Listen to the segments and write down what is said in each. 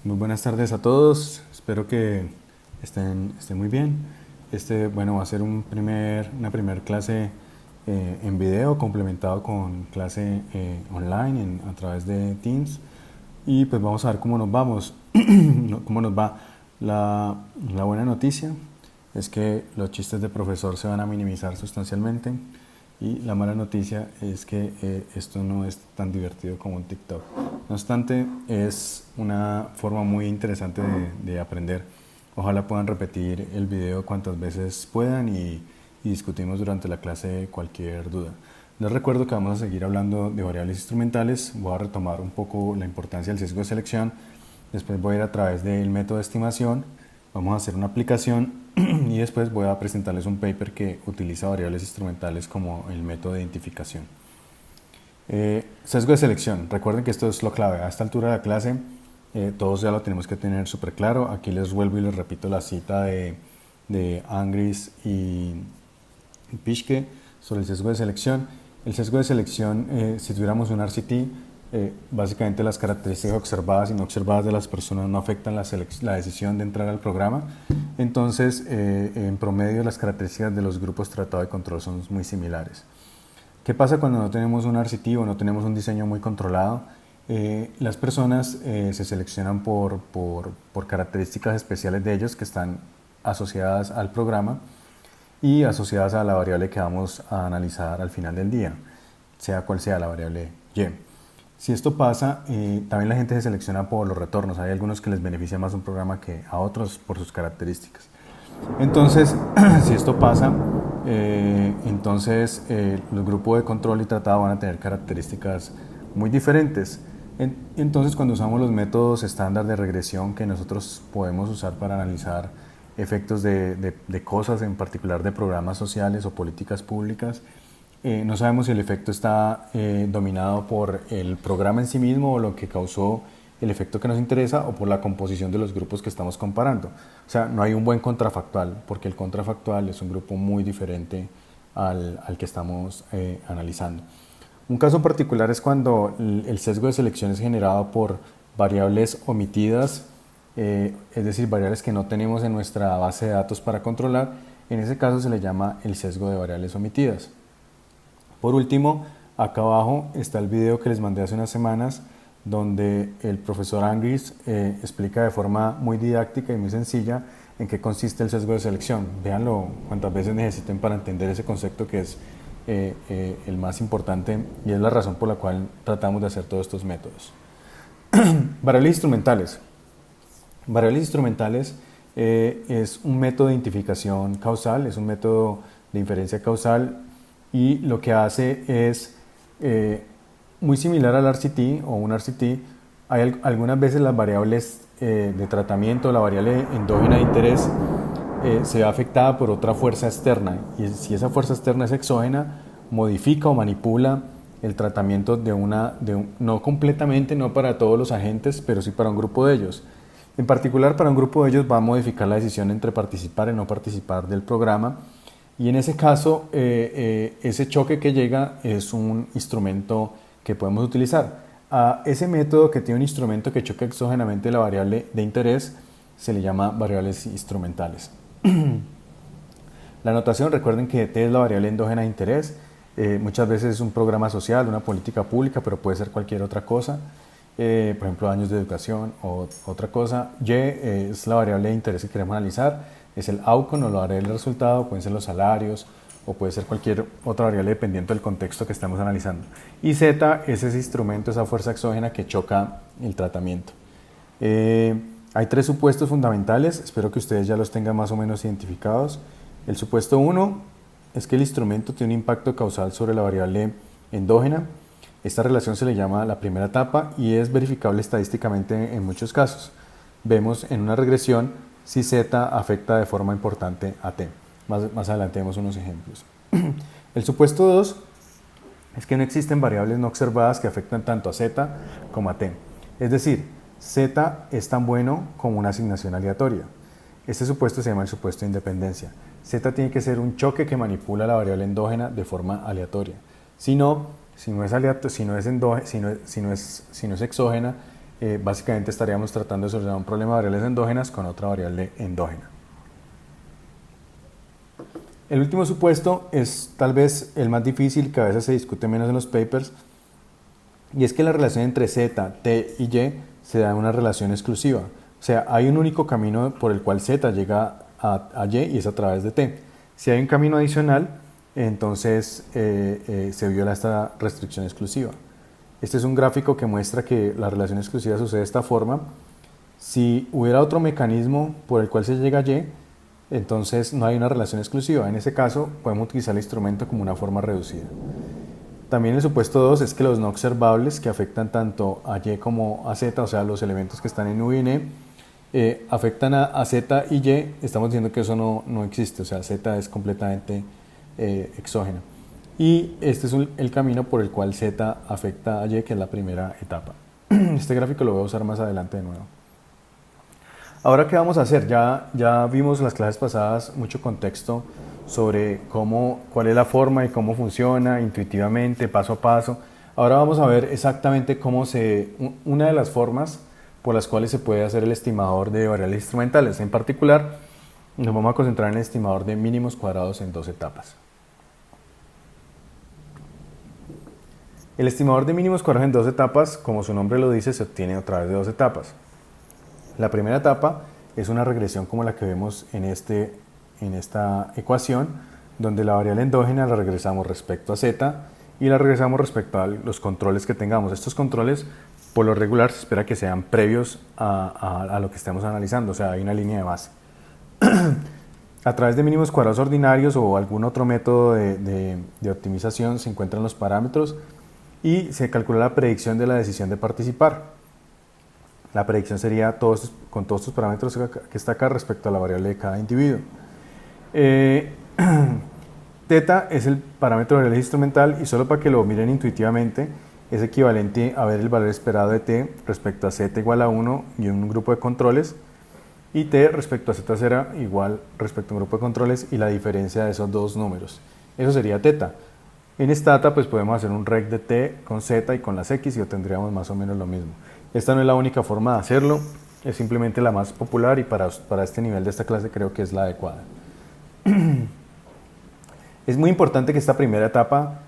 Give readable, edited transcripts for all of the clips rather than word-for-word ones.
Muy buenas tardes a todos, espero que estén muy bien. Bueno, va a ser una primera clase en video complementado con clase online a través de Teams y pues vamos a ver cómo nos vamos, cómo nos va. La buena noticia es que los chistes de profesor se van a minimizar sustancialmente y la mala noticia es que esto no es tan divertido como un TikTok. No obstante, es una forma muy interesante de aprender. Ojalá puedan repetir el video cuantas veces puedan y discutimos durante la clase cualquier duda. Les recuerdo que vamos a seguir hablando de variables instrumentales. Voy a retomar un poco la importancia del sesgo de selección. Después voy a ir a través del método de estimación. Vamos a hacer una aplicación y después voy a presentarles un paper que utiliza variables instrumentales como el método de identificación. Sesgo de selección. Recuerden que esto es lo clave. A esta altura de la clase todos ya lo tenemos que tener súper claro. Aquí les vuelvo y les repito la cita de Angris y Pischke sobre el sesgo de selección. El sesgo de selección, si tuviéramos un RCT, básicamente las características observadas y no observadas de las personas no afectan la decisión de entrar al programa. Entonces, en promedio, las características de los grupos tratado de control son muy similares. ¿Qué pasa cuando no tenemos un RCT o no tenemos un diseño muy controlado? Las personas se seleccionan por características especiales de ellos que están asociadas al programa y asociadas a la variable que vamos a analizar al final del día, sea cual sea la variable y. Si esto pasa, también la gente se selecciona por los retornos. Hay algunos que les beneficia más un programa que a otros por sus características. Entonces, si esto pasa, entonces los grupos de control y tratado van a tener características muy diferentes. Entonces, cuando usamos los métodos estándar de regresión que nosotros podemos usar para analizar efectos de cosas, en particular de programas sociales o políticas públicas, no sabemos si el efecto está dominado por el programa en sí mismo o lo que causó el efecto que nos interesa o por la composición de los grupos que estamos comparando. O sea, no hay un buen contrafactual porque el contrafactual es un grupo muy diferente al que estamos analizando. Un caso particular es cuando el sesgo de selección es generado por variables omitidas, es decir, variables que no tenemos en nuestra base de datos para controlar. En ese caso se le llama el sesgo de variables omitidas. Por último, acá abajo está el video que les mandé hace unas semanas donde el profesor Angris explica de forma muy didáctica y muy sencilla en qué consiste el sesgo de selección. Véanlo cuantas veces necesiten para entender ese concepto que es el más importante y es la razón por la cual tratamos de hacer todos estos métodos. Variables instrumentales. Variables instrumentales es un método de identificación causal, es un método de inferencia causal y lo que hace es muy similar al RCT o un RCT. Hay algunas veces las variables de tratamiento, la variable endógena de interés se ve afectada por otra fuerza externa y si esa fuerza externa es exógena, modifica o manipula el tratamiento no completamente, no para todos los agentes, pero sí para un grupo de ellos. En particular, para un grupo de ellos va a modificar la decisión entre participar y no participar del programa. Y en ese caso, ese choque que llega es un instrumento que podemos utilizar. A ese método que tiene un instrumento que choca exógenamente la variable de interés se le llama variables instrumentales. La notación, recuerden que T es la variable endógena de interés. Muchas veces es un programa social, una política pública, pero puede ser cualquier otra cosa. Por ejemplo, años de educación o otra cosa. Y es la variable de interés que queremos analizar. Es el outcome o la variable del resultado, pueden ser los salarios o puede ser cualquier otra variable dependiendo del contexto que estamos analizando. Y Z es ese instrumento, esa fuerza exógena que choca el tratamiento. Hay tres supuestos fundamentales, espero que ustedes ya los tengan más o menos identificados. El supuesto 1 es que el instrumento tiene un impacto causal sobre la variable endógena. Esta relación se le llama la primera etapa y es verificable estadísticamente en muchos casos. Vemos en una regresión si Z afecta de forma importante a T. Más adelante vemos unos ejemplos. El supuesto 2 es que no existen variables no observadas que afectan tanto a Z como a T. Es decir, Z es tan bueno como una asignación aleatoria. Este supuesto se llama el supuesto de independencia. Z tiene que ser un choque que manipula la variable endógena de forma aleatoria. Si no es exógena, básicamente estaríamos tratando de solucionar un problema de variables endógenas con otra variable endógena. El último supuesto es tal vez el más difícil, que a veces se discute menos en los papers, y es que la relación entre z, t y y se da en una relación exclusiva. O sea, hay un único camino por el cual z llega a y y es a través de t. Si hay un camino adicional, entonces se viola esta restricción exclusiva. Este es un gráfico que muestra que la relación exclusiva sucede de esta forma. Si hubiera otro mecanismo por el cual se llega a y, entonces no hay una relación exclusiva. En ese caso, podemos utilizar el instrumento como una forma reducida. También el supuesto 2 es que los no observables que afectan tanto a y como a z, o sea, los elementos que están en u y en e, afectan a z y y, estamos diciendo que eso no existe, o sea, z es completamente exógena. Y este es el camino por el cual z afecta a y, que es la primera etapa. Este gráfico lo voy a usar más adelante de nuevo. Ahora, ¿qué vamos a hacer? Ya vimos en las clases pasadas mucho contexto sobre cuál es la forma y cómo funciona intuitivamente, paso a paso. Ahora vamos a ver exactamente una de las formas por las cuales se puede hacer el estimador de variables instrumentales. En particular, nos vamos a concentrar en el estimador de mínimos cuadrados en dos etapas. El estimador de mínimos cuadrados en dos etapas, como su nombre lo dice, se obtiene a través de dos etapas. La primera etapa es una regresión como la que vemos en esta ecuación, donde la variable endógena la regresamos respecto a z y la regresamos respecto a los controles que tengamos. Estos controles, por lo regular, se espera que sean previos a lo que estemos analizando, o sea, hay una línea de base. A través de mínimos cuadrados ordinarios o algún otro método de optimización se encuentran los parámetros y se calcula la predicción de la decisión de participar. La predicción sería con todos estos parámetros que está acá respecto a la variable de cada individuo. Teta es el parámetro de variable instrumental y solo para que lo miren intuitivamente es equivalente a ver el valor esperado de t respecto a z igual a 1 y un grupo de controles, y t respecto a z0 igual respecto a un grupo de controles y la diferencia de esos dos números. Eso sería teta. En Stata pues podemos hacer un reg de t con z y con las x y obtendríamos más o menos lo mismo. Esta no es la única forma de hacerlo, es simplemente la más popular y para este nivel de esta clase creo que es la adecuada. Es muy importante que esta primera etapa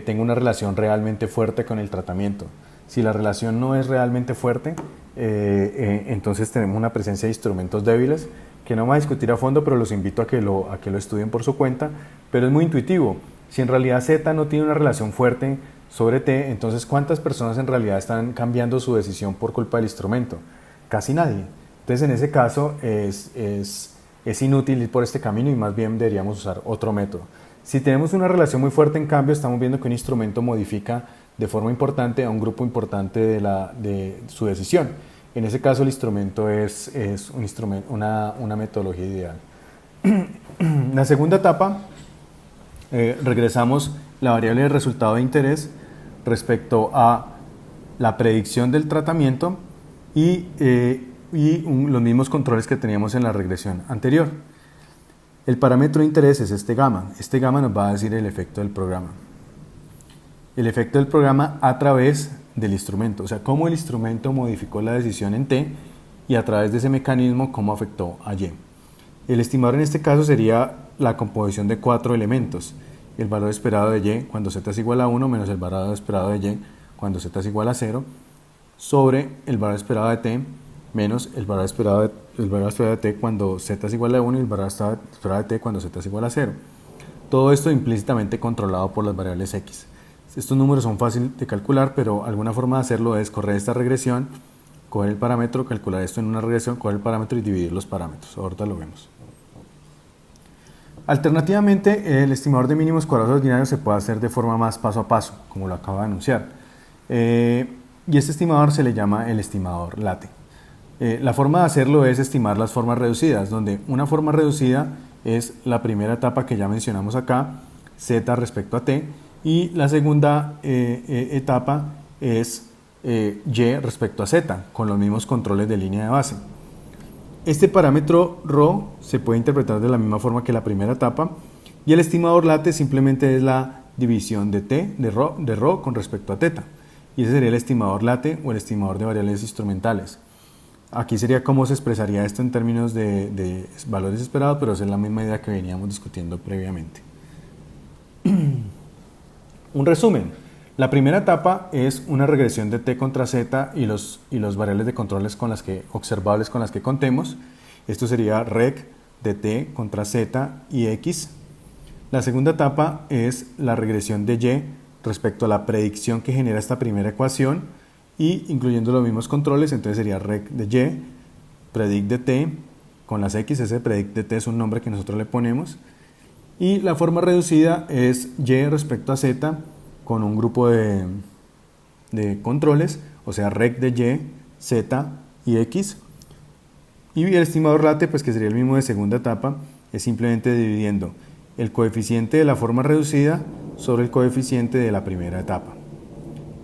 tenga una relación realmente fuerte con el tratamiento. Si la relación no es realmente fuerte, entonces tenemos una presencia de instrumentos débiles que no vamos a discutir a fondo, pero los invito a que lo estudien por su cuenta, pero es muy intuitivo. Si en realidad Z no tiene una relación fuerte sobre T, entonces ¿cuántas personas en realidad están cambiando su decisión por culpa del instrumento? Casi nadie. Entonces en ese caso es inútil ir por este camino y más bien deberíamos usar otro método. Si tenemos una relación muy fuerte, en cambio, estamos viendo que un instrumento modifica de forma importante a un grupo importante de su decisión. En ese caso el instrumento es una metodología ideal. La segunda etapa, regresamos la variable de resultado de interés respecto a la predicción del tratamiento y los mismos controles que teníamos en la regresión anterior. El parámetro de interés es este gamma. Este gamma nos va a decir el efecto del programa. El efecto del programa a través del instrumento, o sea, cómo el instrumento modificó la decisión en T y a través de ese mecanismo cómo afectó a Y. El estimador en este caso sería la composición de 4 elementos. El valor esperado de Y cuando Z es igual a 1 menos el valor esperado de Y cuando Z es igual a 0 sobre el valor esperado de T menos el valor esperado de T cuando Z es igual a 1 y el valor esperado de T cuando Z es igual a 0. Todo esto implícitamente controlado por las variables X. Estos números son fáciles de calcular, pero alguna forma de hacerlo es correr esta regresión, coger el parámetro, calcular esto en una regresión, coger el parámetro y dividir los parámetros. Ahorita lo vemos. Alternativamente, el estimador de mínimos cuadrados ordinarios se puede hacer de forma más paso a paso, como lo acabo de anunciar. Y este estimador se le llama el estimador late. La forma de hacerlo es estimar las formas reducidas, donde una forma reducida es la primera etapa que ya mencionamos acá, Z respecto a T, y la segunda etapa es Y respecto a Z, con los mismos controles de línea de base. Este parámetro ρ se puede interpretar de la misma forma que la primera etapa, y el estimador late simplemente es la división de T, de ρ con respecto a θ. y ese sería el estimador late o el estimador de variables instrumentales. Aquí sería cómo se expresaría esto en términos de valores esperados, pero esa es la misma idea que veníamos discutiendo previamente. Un resumen. La primera etapa es una regresión de t contra z y los variables de controles observables con las que contemos. Esto sería reg de t contra z y x. La segunda etapa es la regresión de y respecto a la predicción que genera esta primera ecuación y incluyendo los mismos controles, entonces sería reg de y, predict de t con las x, ese predict de t es un nombre que nosotros le ponemos, y la forma reducida es y respecto a z con un grupo de controles, o sea reg de y, z y x, y el estimador late, pues que sería el mismo de segunda etapa, es simplemente dividiendo el coeficiente de la forma reducida sobre el coeficiente de la primera etapa,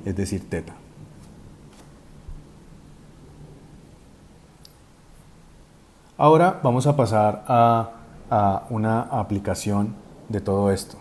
es decir, teta. Ahora vamos a pasar a una aplicación de todo esto.